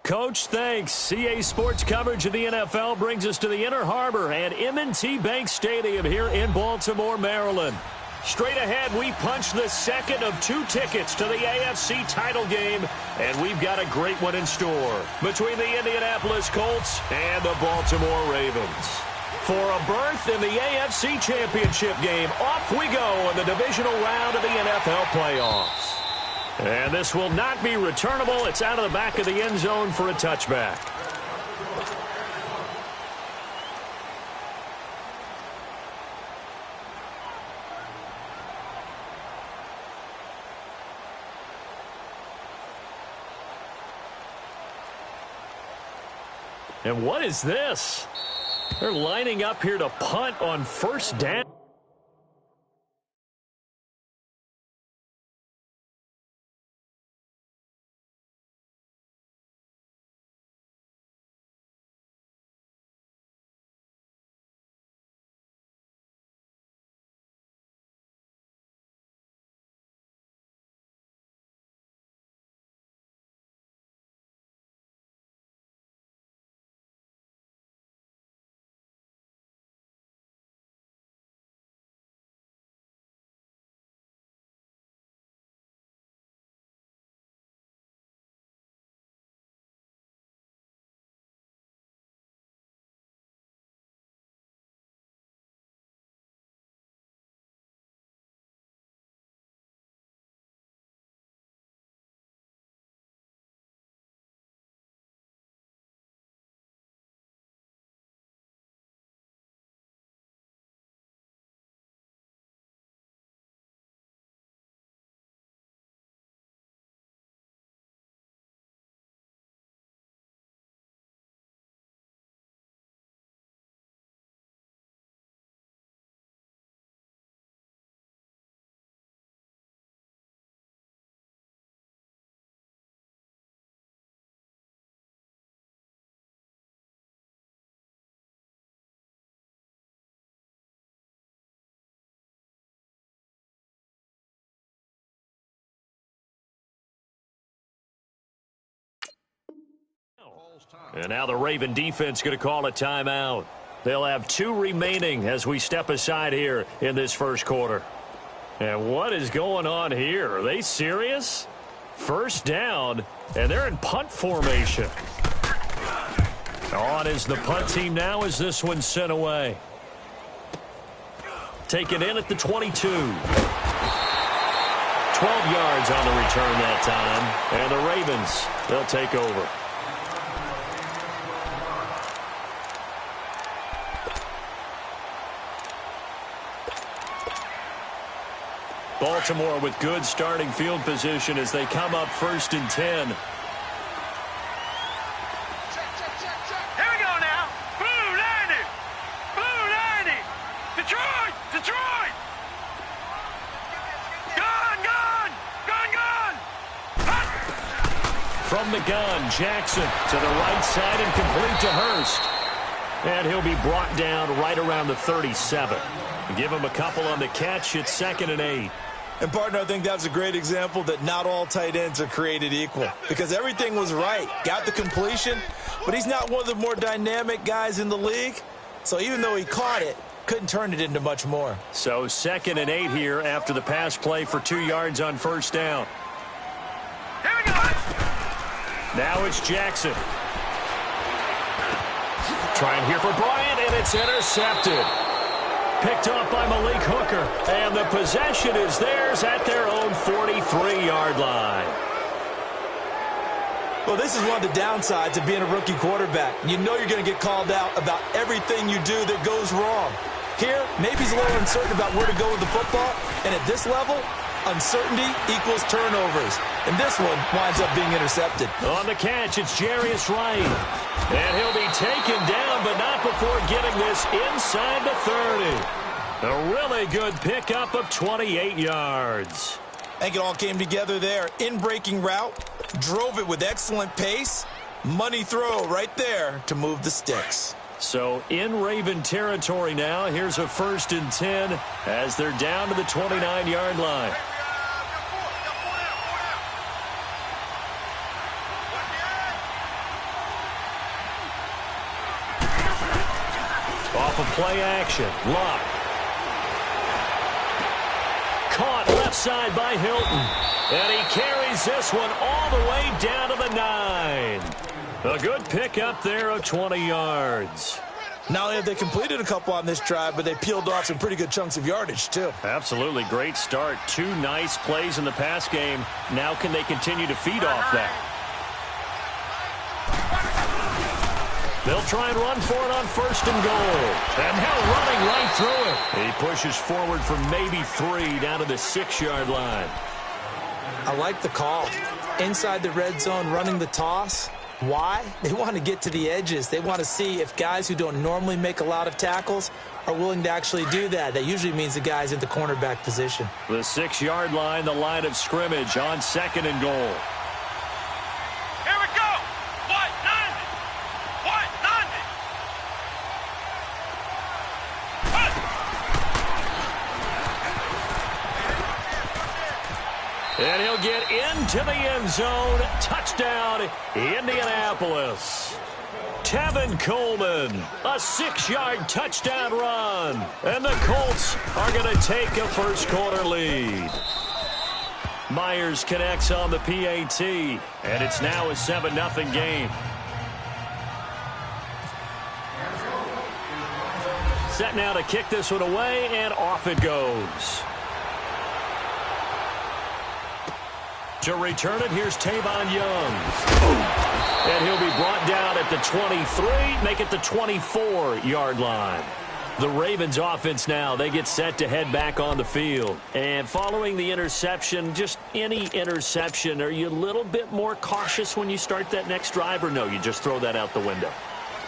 Coach, thanks. CA Sports coverage of the NFL brings us to the Inner Harbor and M&T Bank Stadium here in Baltimore, Maryland. Straight ahead, we punch the second of 2 tickets to the AFC title game, and we've got a great one in store between the Indianapolis Colts and the Baltimore Ravens. For a berth in the AFC Championship game, off we go in the divisional round of the NFL playoffs. And this will not be returnable. It's out of the back of the end zone for a touchback. And what is this? They're lining up here to punt on first down. And now the Raven defense going to call a timeout. They'll have 2 remaining as we step aside here in this first quarter. And what is going on here? Are they serious? First down, and they're in punt formation. On is the punt team now as this one's sent away. Taken in at the 22. 12 yards on the return that time. And the Ravens, they'll take over. Baltimore with good starting field position as they come up 1st and 10. Here we go now. Blue 90. Blue 90. Detroit. Detroit. Gun, gun. Gun, gun. From the gun, Jackson to the right side and complete to Hurst. And he'll be brought down right around the 37. Give him a couple on the catch. It's 2nd and 8. And, partner, I think that's a great example that not all tight ends are created equal because everything was right. Got the completion, but he's not one of the more dynamic guys in the league. So even though he caught it, couldn't turn it into much more. So 2nd and 8 here after the pass play for 2 yards on first down. Here we go. Now it's Jackson. Trying here for Bryant, and it's intercepted. Picked off by Malik Hooker, and the possession is theirs at their own 43-yard line. Well, this is one of the downsides of being a rookie quarterback. You know you're going to get called out about everything you do that goes wrong. Here, maybe he's a little uncertain about where to go with the football, and at this level, uncertainty equals turnovers. And this one winds up being intercepted. On the catch, it's Jarius Wright. And he'll be taken down, but not before getting this inside the 30. A really good pickup of 28 yards. I think it all came together there. In-breaking route, drove it with excellent pace. Money throw right there to move the sticks. So in Raven territory now, here's a 1st and 10 as they're down to the 29-yard line. off of play action. Luck. Caught left side by Hilton. And he carries this one all the way down to the 9. A good pickup there of 20 yards. Not only have they completed a couple on this drive, but they peeled off some pretty good chunks of yardage, too. Absolutely. Great start. 2 nice plays in the pass game. Now can they continue to feed off that? They'll try and run for it on 1st and goal. And now running right through it. He pushes forward for maybe 3 down to the 6-yard line. I like the call. Inside the red zone, running the toss. Why? They want to get to the edges. They want to see if guys who don't normally make a lot of tackles are willing to actually do that. That usually means the guy's at the cornerback position. The 6-yard line, the line of scrimmage on 2nd and goal. Here we go. What? 90. What? 90. And he'll get into the end zone. Touchdown, Indianapolis. Tevin Coleman, a 6-yard touchdown run. And the Colts are going to take a first-quarter lead. Myers connects on the PAT, and it's now a 7-0 game. Set now to kick this one away, and off it goes. To return it, here's Tavon Young. And he'll be brought down at the 23, make it the 24-yard line. The Ravens offense now, they get set to head back on the field. And following the interception, just any interception, are you a little bit more cautious when you start that next drive, or no, you just throw that out the window?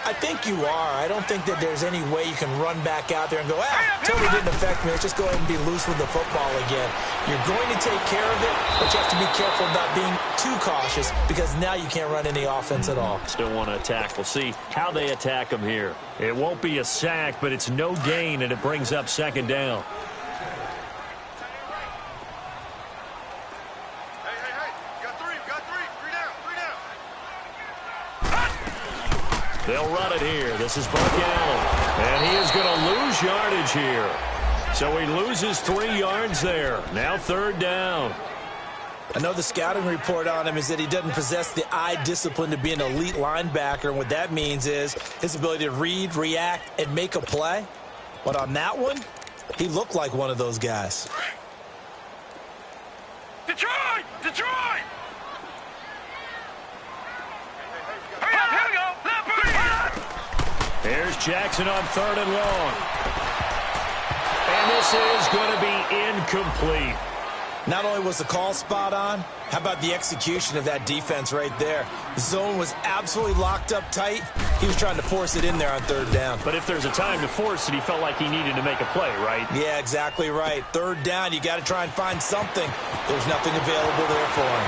I think you are. I don't think that there's any way you can run back out there and go, totally didn't affect me. Let's just go ahead and be loose with the football again. You're going to take care of it, but you have to be careful about being too cautious because now you can't run any offense at all. Still want to attack. We'll see how they attack them here. It won't be a sack, but it's no gain, and it brings up 2nd down. They'll run it here. This is Buck Allen. And he is going to lose yardage here. So he loses 3 yards there. Now 3rd down. I know the scouting report on him is that he doesn't possess the eye discipline to be an elite linebacker. And what that means is his ability to read, react, and make a play. But on that one, he looked like one of those guys. Detroit! Detroit! Here's Jackson on 3rd and long. And this is going to be incomplete. Not only was the call spot on, how about the execution of that defense right there? The zone was absolutely locked up tight. He was trying to force it in there on 3rd down. But if there's a time to force it, he felt like he needed to make a play, right? Yeah, exactly right. 3rd down, you got to try and find something. There's nothing available there for him.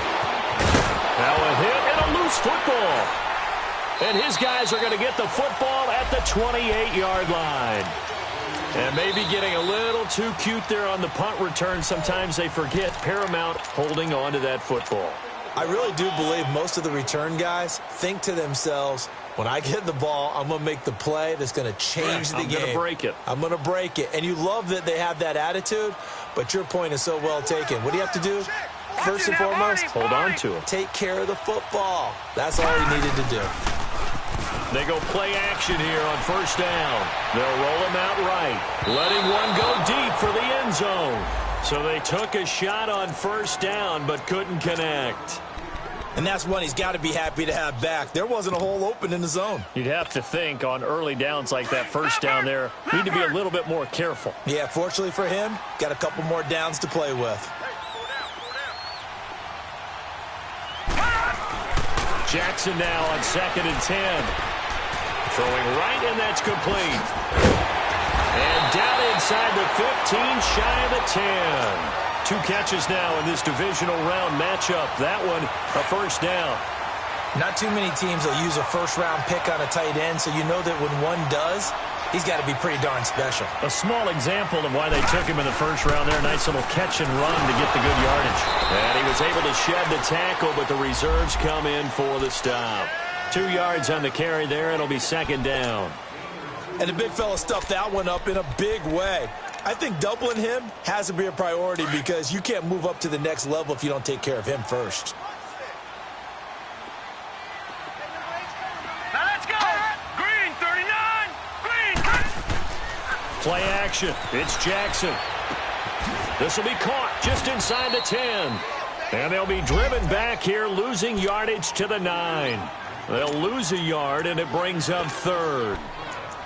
Now a hit and a loose football. And his guys are going to get the football at the 28-yard line. And maybe getting a little too cute there on the punt return. Sometimes they forget paramount holding on to that football. I really do believe most of the return guys think to themselves, when I get the ball, I'm going to make the play that's going to change the game. I'm going to break it. I'm going to break it. And you love that they have that attitude, but your point is so well taken. What do you have to do? First and foremost, hold on to it. Take care of the football. That's all he needed to do. They go play action here on 1st down. They'll roll him out right, letting one go deep for the end zone. So they took a shot on 1st down, but couldn't connect. And that's one he's got to be happy to have back. There wasn't a hole open in the zone. You'd have to think on early downs like that 1st down there, need to be a little bit more careful. Yeah, fortunately for him, got a couple more downs to play with. Jackson now on 2nd and 10. Throwing right, and that's complete. And down inside the 15, shy of the 10. 2 catches now in this divisional round matchup. That one, a 1st down. Not too many teams will use a first-round pick on a tight end, so you know that when one does, he's got to be pretty darn special. A small example of why they took him in the 1st round there. Nice little catch and run to get the good yardage. And he was able to shed the tackle, but the reserves come in for the stop. 2 yards on the carry there. It'll be 2nd down. And the big fella stuffed that one up in a big way. I think doubling him has to be a priority because you can't move up to the next level if you don't take care of him first. Now let's go! Green, 39! Green! Play action. It's Jackson. This will be caught just inside the 10. And they'll be driven back here, losing yardage to the 9. They'll lose a yard, and it brings up third.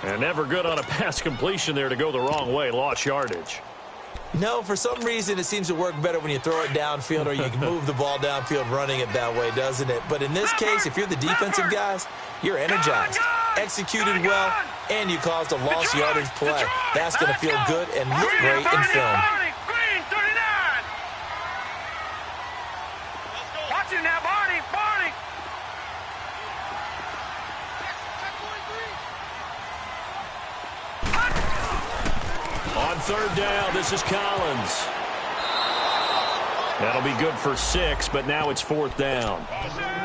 And never good on a pass completion there to go the wrong way. Lost yardage. No, for some reason it seems to work better when you throw it downfield or you can move the ball downfield running it that way, doesn't it? But in this case, if you're the defensive guys, you're energized, executed well, and you caused a lost yardage play. That's going to feel good and look great in film. Green, 39! Watch it now, Barney! Barney! On third down, this is Collins. That'll be good for 6, but now it's fourth down.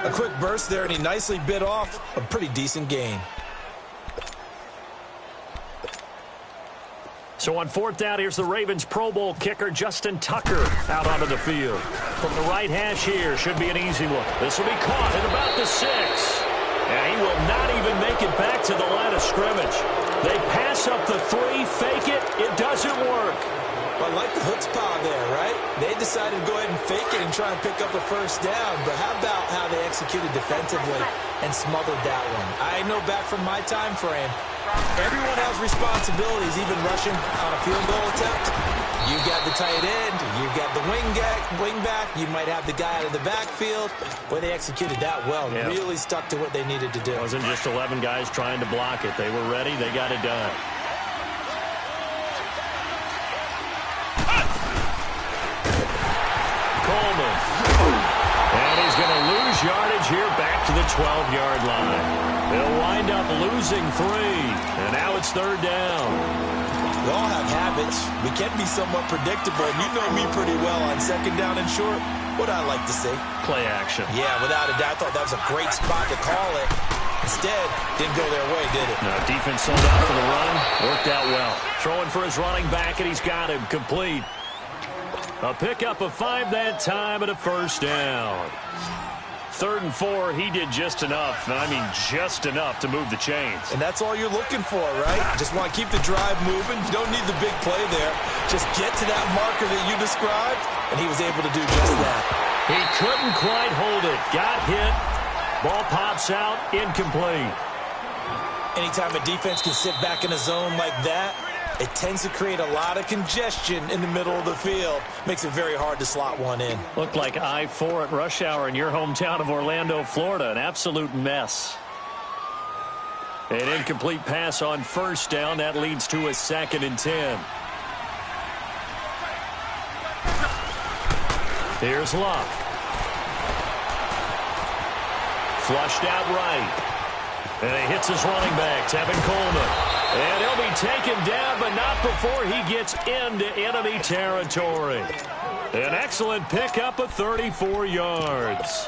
A quick burst there, and he nicely bit off a pretty decent gain. So on fourth down, here's the Ravens Pro Bowl kicker, Justin Tucker, out onto the field. From the right hash here, should be an easy one. This will be caught at about the 6. And he will not even make it back to the line of scrimmage. They pass up the 3, fake it, it doesn't work. I like the chutzpah there, right? They decided to go ahead and fake it and try and pick up a first down, but how about how they executed defensively and smothered that one? I know back from my time frame, everyone has responsibilities, even rushing on a field goal attempt. You've got the tight end, you've got the wing back, you might have the guy out of the backfield. Boy, they executed that well. Yeah. Really stuck to what they needed to do. It wasn't just 11 guys trying to block it. They were ready. They got it done. Coleman. And he's going to lose yardage here back to the 12-yard line. They'll wind up losing 3. And now it's third down. We all have habits. We can be somewhat predictable. And you know me pretty well on second down and short. What I like to see. Play action. Yeah, without a doubt. I thought that was a great spot to call it. Instead, didn't go their way, did it? No, defense sold out for the run. Worked out well. Throwing for his running back, and he's got him complete. A pickup of 5 that time and a first down. 3rd and 4, he did just enough. I mean, just enough to move the chains. And that's all you're looking for, right? Just want to keep the drive moving. You don't need the big play there. Just get to that marker that you described, and he was able to do just that. He couldn't quite hold it. Got hit. Ball pops out. Incomplete. Anytime a defense can sit back in a zone like that, it tends to create a lot of congestion in the middle of the field. Makes it very hard to slot one in. Looked like I-4 at rush hour in your hometown of Orlando, Florida. An absolute mess. An incomplete pass on first down. That leads to a 2nd and 10. Here's Luck. Flushed out right. And he hits his running back, Tevin Coleman. And he'll be taken down, but not before he gets into enemy territory. An excellent pickup of 34 yards.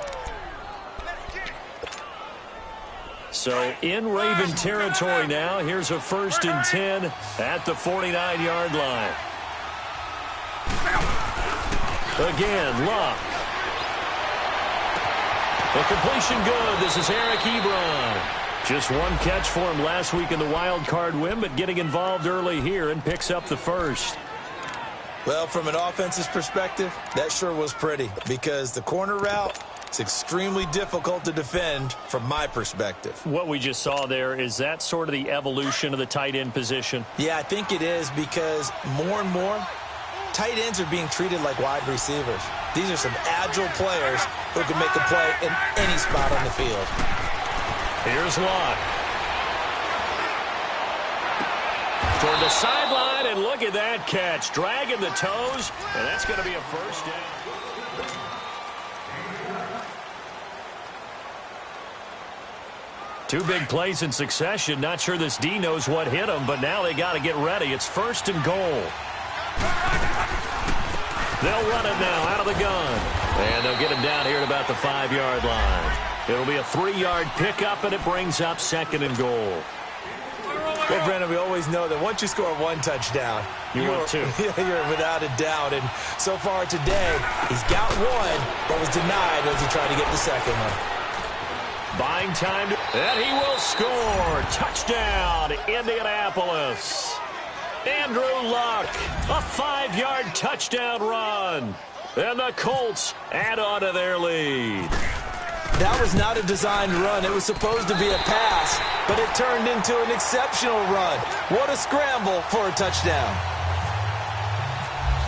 So in Raven territory now. Here's a 1st and 10 at the 49-yard line. Again, Luck. The completion good. This is Eric Ebron. Just one catch for him last week in the wild card win, but getting involved early here and picks up the first. Well, from an offensive perspective, that sure was pretty because the corner route is extremely difficult to defend from my perspective. What we just saw there, is that sort of the evolution of the tight end position? Yeah, I think it is because more and more, tight ends are being treated like wide receivers. These are some agile players who can make a play in any spot on the field. Here's Luck. Toward the sideline, and look at that catch. Dragging the toes, and that's going to be a first down. Two big plays in succession. Not sure this D knows what hit him, but now they got to get ready. It's 1st and goal. They'll run it now out of the gun. And they'll get him down here at about the 5-yard line. It'll be a 3-yard pickup, and it brings up 2nd and goal. Well, Brandon, we always know that once you score one touchdown, you're without a doubt. And so far today, he's got one, but was denied as he tried to get the second one. Buying time, and he will score. Touchdown, Indianapolis. Andrew Luck, a 5-yard touchdown run. And the Colts add on to their lead. That was not a designed run. It was supposed to be a pass, but it turned into an exceptional run. What a scramble for a touchdown.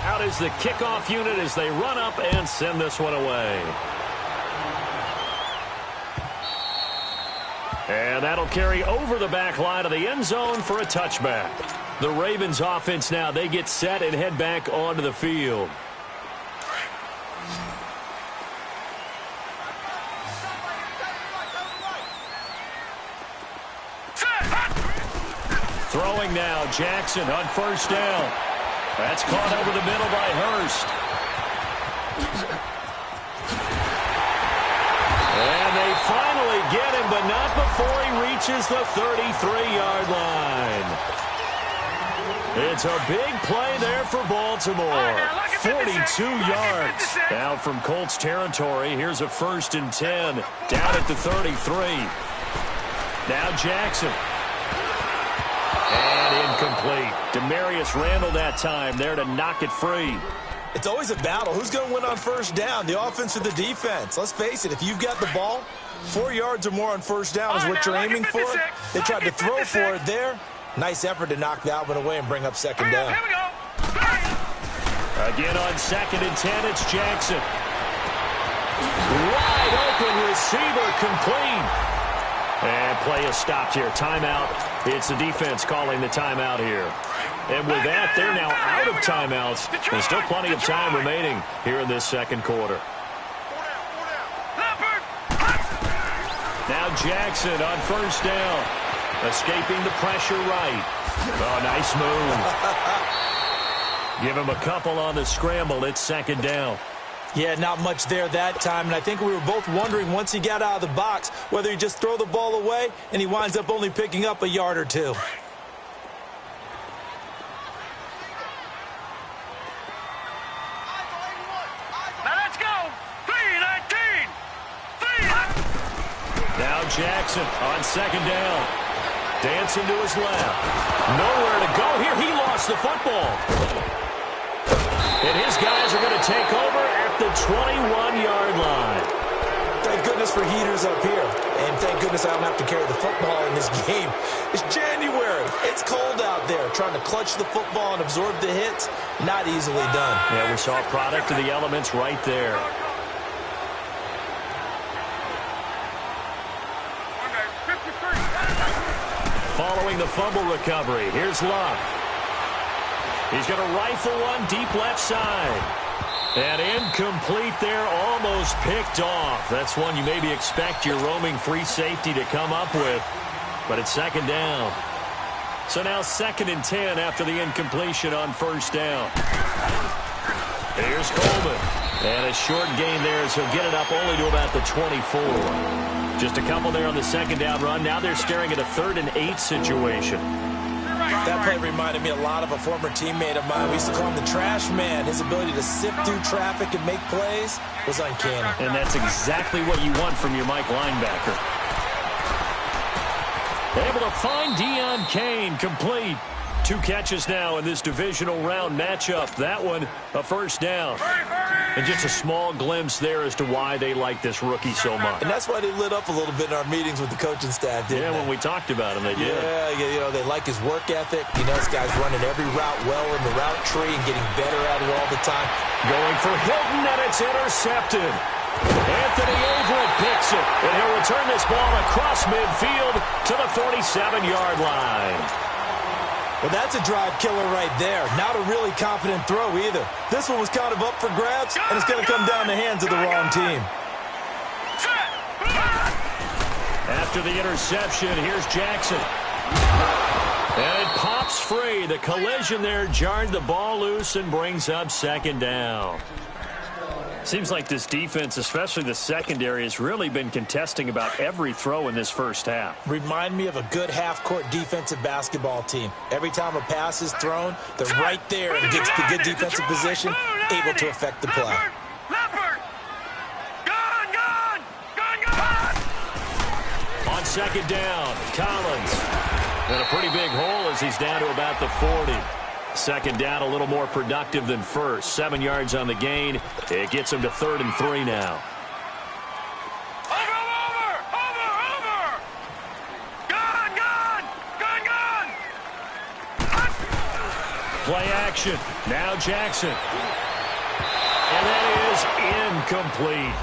Out is the kickoff unit as they run up and send this one away. And that'll carry over the back line of the end zone for a touchback. The Ravens offense now, they get set and head back onto the field. Throwing now, Jackson on first down. That's caught over the middle by Hurst. And they finally get him, but not before he reaches the 33-yard line. It's a big play there for Baltimore. 42 yards. Now from Colts territory, here's a 1st and 10. Down at the 33. Now Jackson. And incomplete. Demarius Randall that time there to knock it free. It's always a battle. Who's going to win on first down, the offense or the defense? Let's face it, if you've got the ball, 4 yards or more on first down is what you're aiming for. They tried to throw for it there. Nice effort to knock that one away and bring up second down. Here we go. Again on 2nd and 10, it's Jackson. Wide open receiver complete. And play is stopped here. Timeout. It's the defense calling the timeout here. And with that, they're now out of timeouts. There's still plenty of time remaining here in this second quarter. Now Jackson on first down. Escaping the pressure right. Oh, nice move. Give him a couple on the scramble. It's second down. Yeah, not much there that time, and I think we were both wondering once he got out of the box whether he just throw the ball away and he winds up only picking up a yard or two. Now let's go. 3-19. Now Jackson on second down. Dancing to his left. Nowhere to go here. He lost the football. And his guys are going to take over at the 21-yard line. Thank goodness for heaters up here. And thank goodness I don't have to carry the football in this game. It's January. It's cold out there. Trying to clutch the football and absorb the hits, not easily done. Yeah, we saw a product of the elements right there. Following the fumble recovery, here's Luck. He's going to rifle one deep left side. And incomplete there, almost picked off. That's one you maybe expect your roaming free safety to come up with. But it's second down. So now 2nd and 10 after the incompletion on first down. Here's Coleman. And a short gain there as he'll get it up only to about the 24. Just a couple there on the second down run. Now they're staring at a 3rd and 8 situation. That play reminded me a lot of a former teammate of mine. We used to call him the trash man. His ability to sift through traffic and make plays was uncanny. And that's exactly what you want from your Mike linebacker. Able to find Deion Kane complete. 2 catches now in this divisional round matchup. That one, a first down. And just a small glimpse there as to why they like this rookie so much. And that's why they lit up a little bit in our meetings with the coaching staff, didn't they? When we talked about him, they did. Yeah, you know, they like his work ethic. You know, this guy's running every route well in the route tree and getting better at it all the time. Going for Hilton, and it's intercepted. Anthony Averett picks it, and he'll return this ball across midfield to the 47-yard line. Well, that's a drive killer right there. Not a really confident throw either. This one was kind of up for grabs, and it's going to come down the hands of the wrong team. After the interception, here's Jackson. And it pops free. The collision there jarred the ball loose and brings up second down. Seems like this defense, especially the secondary, has really been contesting about every throw in this first half. Remind me of a good half-court defensive basketball team. Every time a pass is thrown, they're right there and gets the good defensive position, able to affect the play. On second down, Collins. And a pretty big hole as he's down to about the 40. Second down, a little more productive than first. 7 yards on the gain. It gets him to 3rd and 3 now. Over! Gun! Play action. Now Jackson. And that is incomplete.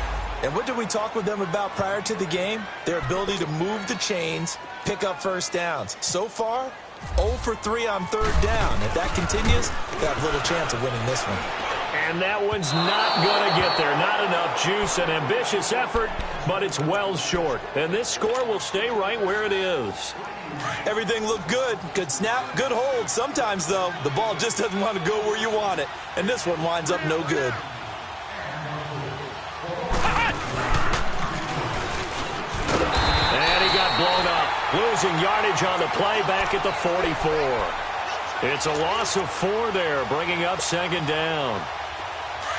And what did we talk with them about prior to the game? Their ability to move the chains, pick up first downs. So far, 0 for 3 on 3rd down. If that continues, they have little chance of winning this one. And that one's not going to get there. Not enough juice. An ambitious effort, but it's well short. And this score will stay right where it is. Everything looked good. Good snap, good hold. Sometimes, though, the ball just doesn't want to go where you want it. And this one winds up no good. And he got blown up. Losing yardage on the play back at the 44. It's a loss of 4 there, bringing up 2nd down.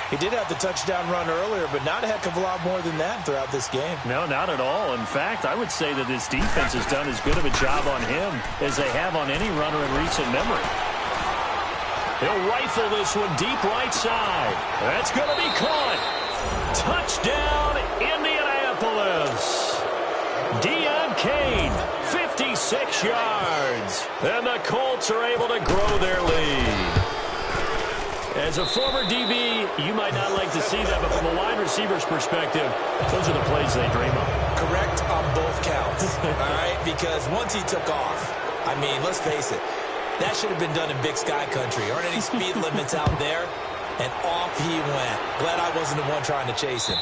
He did have the touchdown run earlier, but not a heck of a lot more than that throughout this game. No, not at all. In fact, I would say that this defense has done as good of a job on him as they have on any runner in recent memory. He'll rifle this one deep right side. That's going to be caught. Touchdown, Indianapolis. Deion Kane, 56 yards. And the Colts are able to grow their lead. As a former DB, you might not like to see that, but from a wide receiver's perspective, those are the plays they dream of. Correct on both counts, all right? Because once he took off, I mean, let's face it, that should have been done in Big Sky Country. There aren't any speed limits out there, and off he went. Glad I wasn't the one trying to chase him.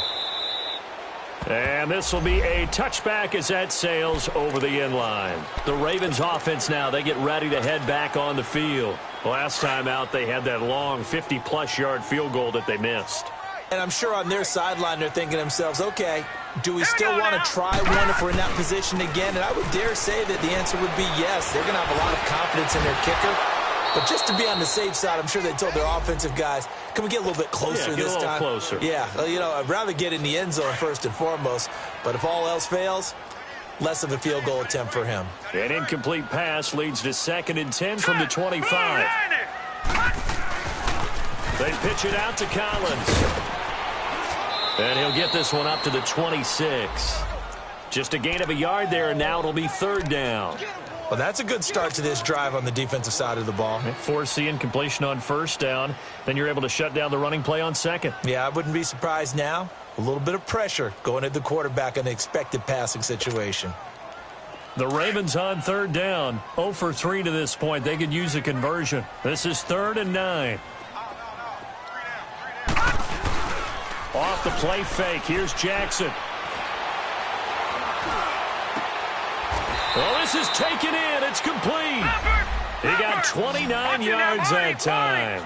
And this will be a touchback as that sails over the end line. The Ravens offense now, they get ready to head back on the field. Last time out, they had that long 50-plus yard field goal that they missed. And I'm sure on their sideline, they're thinking to themselves, okay, do we still want to try one if we're in that position again? And I would dare say that the answer would be yes. They're going to have a lot of confidence in their kicker. But just to be on the safe side, I'm sure they told their offensive guys, can we get a little bit closer this time? Closer. Yeah, you know, I'd rather get in the end zone first and foremost. But if all else fails, less of a field goal attempt for him. An incomplete pass leads to 2nd and 10 from the 25. They pitch it out to Collins. And he'll get this one up to the 26. Just a gain of a yard there, and now it'll be 3rd down. Well, that's a good start to this drive on the defensive side of the ball. Force the incompletion on 1st down. Then you're able to shut down the running play on 2nd. Yeah, I wouldn't be surprised now. A little bit of pressure going at the quarterback in the expected passing situation. The Ravens on 3rd down. 0 for 3 to this point. They could use a conversion. This is 3rd and 9. Off the play fake. Here's Jackson. Well, this is taken in. It's complete. He got 29 yards that time.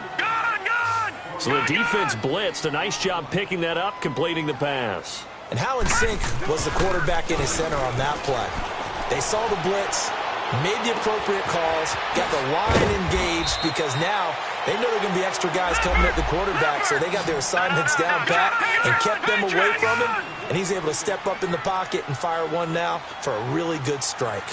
So the defense blitzed. A nice job picking that up, completing the pass. And how in sync was the quarterback in his center on that play? They saw the blitz, made the appropriate calls, got the line engaged because now they know there are going to be extra guys coming at the quarterback, so they got their assignments down pat and kept them away from him. And he's able to step up in the pocket and fire one now for a really good strike.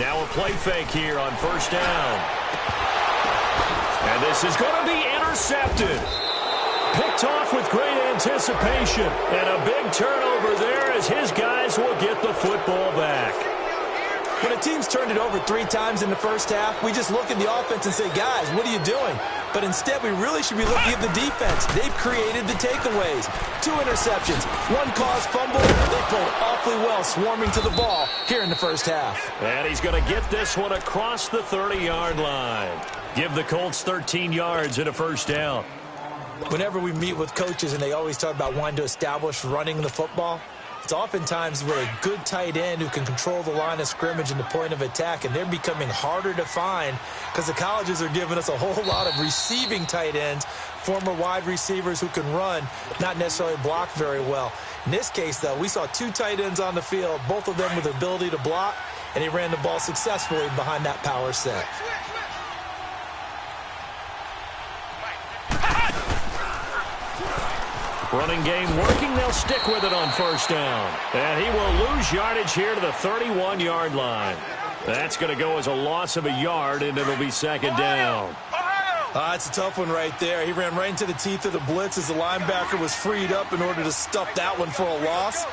Now a play fake here on 1st down. And this is going to be intercepted. Picked off with great anticipation. And a big turnover there as his guys will get the football back. When a team's turned it over 3 times in the first half, we just look at the offense and say, guys, what are you doing? But instead, we really should be looking at the defense. They've created the takeaways. 2 interceptions, 1 caused fumble. They played awfully well swarming to the ball here in the first half. And he's going to get this one across the 30-yard line. Give the Colts 13 yards and a 1st down. Whenever we meet with coaches and they always talk about wanting to establish running the football, It's oftentimes with a good tight end who can control the line of scrimmage and the point of attack, and they're becoming harder to find because the colleges are giving us a whole lot of receiving tight ends, former wide receivers who can run, not necessarily block very well. In this case, though, we saw two tight ends on the field, both of them with the ability to block, and he ran the ball successfully behind that power set. Running game working. They'll stick with it on first down. And he will lose yardage here to the 31-yard line. That's going to go as a loss of a yard, and it'll be second down. It's a tough one right there. He ran right into the teeth of the blitz as the linebacker was freed up in order to stuff that one for a loss.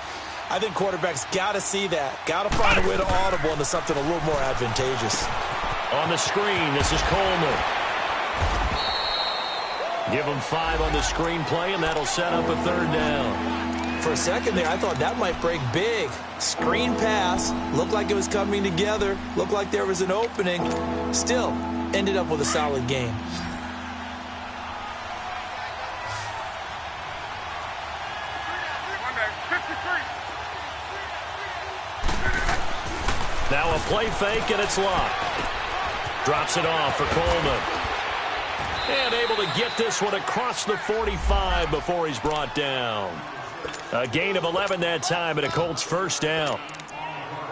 I think quarterbacks got to see that. Got to find a way to audible into something a little more advantageous. On the screen, this is Coleman. Give him 5 on the screen play, and that'll set up a third down. For a second there, I thought that might break big. Screen pass. Looked like it was coming together. Looked like there was an opening. Still, ended up with a solid game. Now a play fake, and it's locked. Drops it off for Coleman. And able to get this one across the 45 before he's brought down. A gain of 11 that time, and a Colts first down.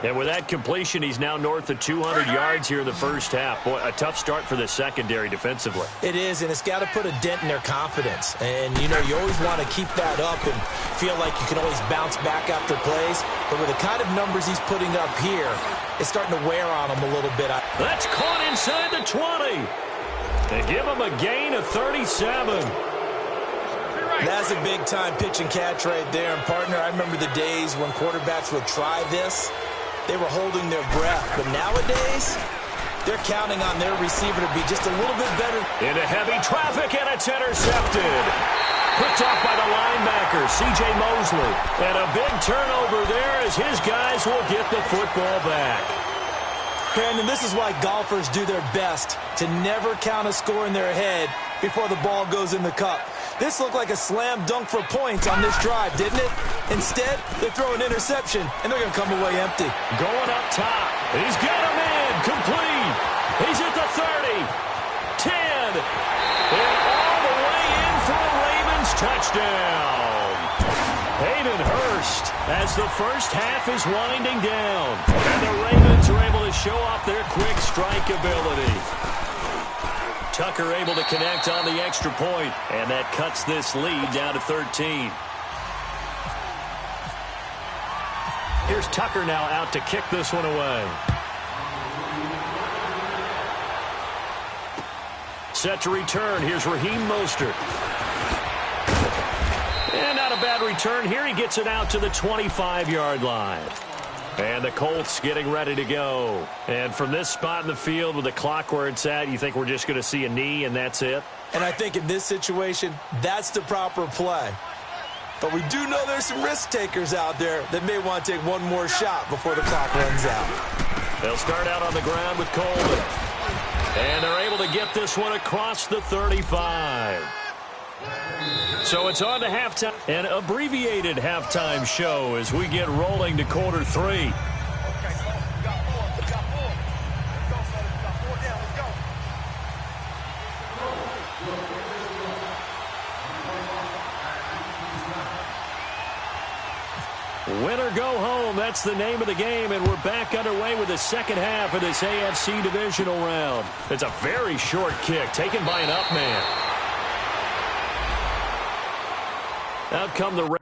And with that completion, he's now north of 200 yards here in the first half. Boy, a tough start for the secondary defensively. It is, and it's got to put a dent in their confidence. And, you know, you always want to keep that up and feel like you can always bounce back after plays. But with the kind of numbers he's putting up here, it's starting to wear on him a little bit. That's caught inside the 20. They give him a gain of 37. That's a big-time pitch and catch right there. And, partner, I remember the days when quarterbacks would try this. They were holding their breath. But nowadays, they're counting on their receiver to be just a little bit better. Into heavy traffic, and it's intercepted. Picked off by the linebacker, C.J. Mosley. And a big turnover there as his guys will get the football back. Brandon, this is why golfers do their best to never count a score in their head before the ball goes in the cup. This looked like a slam dunk for points on this drive, didn't it? Instead, they throw an interception, and they're going to come away empty. Going up top. He's got him in. Complete. He's at the 30. 10. And all the way in for a Ravens touchdown. Hayden Hurst as the first half is winding down. And the Ravens are able to show off their quick strike ability. Tucker able to connect on the extra point, and that cuts this lead down to 13. Here's Tucker now out to kick this one away. Set to return. Here's Raheem Mostert. And not a bad return here. He gets it out to the 25-yard line. And the Colts getting ready to go. And from this spot in the field with the clock where it's at, you think we're just going to see a knee and that's it? And I think in this situation, that's the proper play. But we do know there's some risk takers out there that may want to take one more shot before the clock runs out. They'll start out on the ground with Coleman. And they're able to get this one across the 35. So it's on to halftime, an abbreviated halftime show as we get rolling to quarter 3. Win or go home, that's the name of the game, and we're back underway with the second half of this AFC divisional round. It's a very short kick taken by an up man. Out come the